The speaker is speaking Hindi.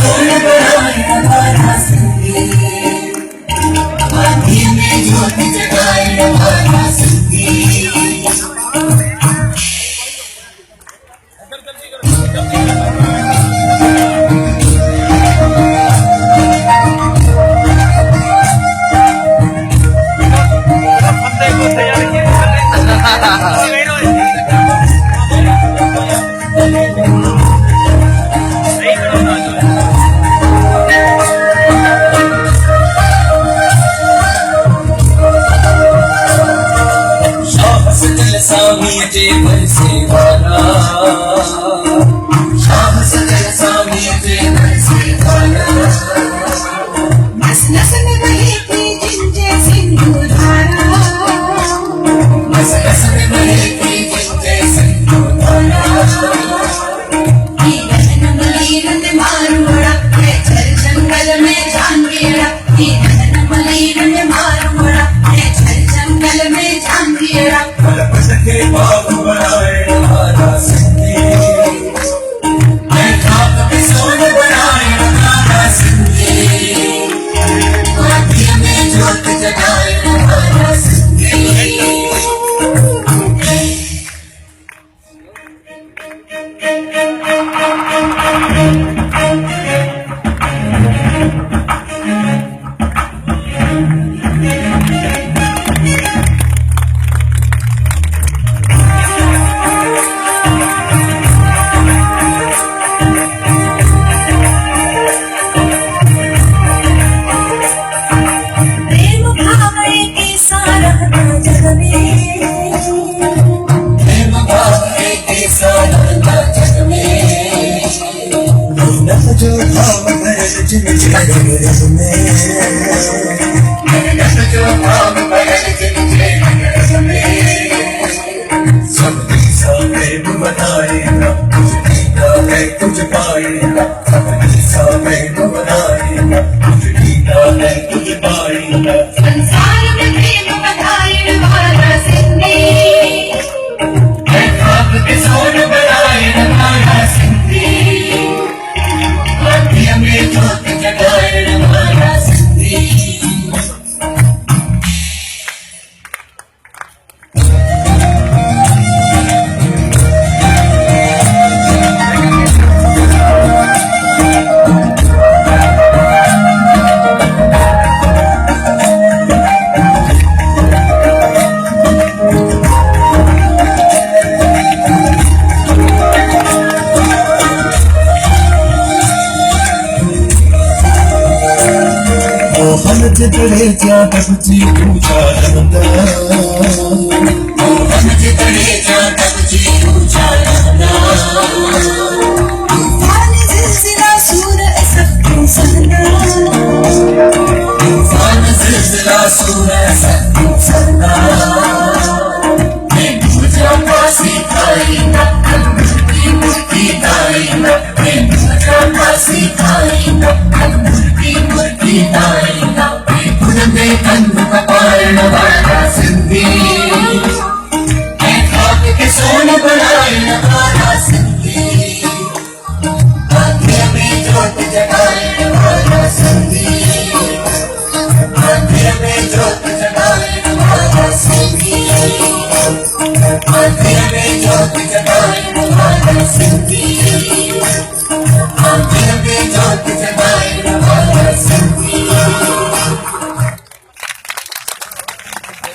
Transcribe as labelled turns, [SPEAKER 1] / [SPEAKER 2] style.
[SPEAKER 1] सोन बनाए हमारा संगीत, आँखी में ज्योति जगाए हमारा संगीत।
[SPEAKER 2] स्वामी जे बरसे वाला,
[SPEAKER 1] शाम सकल स्वामी जे बरसे वाला, नस नस में बहती जिंजे सिंधु धारा, नस नस में बहती जिंजे सिंधु धारा। हीरन मलीरन मारुड़ा चल जंगल में झांगिड़ा, हीरन मलीरन मारुड़ा चल जंगल में झांगिड़ा।
[SPEAKER 2] के बाग बनाए हमारा संगीत,
[SPEAKER 1] मैं खाक में सोन बनाए हमारा संगीत, आँखियों में ज्योत जगाए हमारा संगीत।
[SPEAKER 2] जो भाव भरल जिनके रग में,
[SPEAKER 1] जो भाव भरल जिनके रग में,
[SPEAKER 2] सब दिशा प्रेम बनाएगा, कुछ जीता है कुछ पाएगा। सब दिशा प्रेम बनाएगा, कुछ जीता है कुछ पाएगा।
[SPEAKER 1] संसार में प्रेम बधाए हमारा संगीत, मैं खाक में सोन बनाए हमारा संगीत, आँखियों में ज्योत जगाए हमारा संगीत।
[SPEAKER 2] हम जितने जा तब जी पूछा रहता,
[SPEAKER 1] हम जितने जा तब जी पूछा रहता। तूफान ज़िलज़िला सूरह सब सहना, तूफान ज़िलज़िला सूरह सब सहना। मैं तुझे पासी खाएगा, मुर्गी मुर्गी खाएगा, मैं तुझे पासी खाएगा, मुर्गी मुर्गी खाएगा। खुद में कंध कपाल वाला संगीत।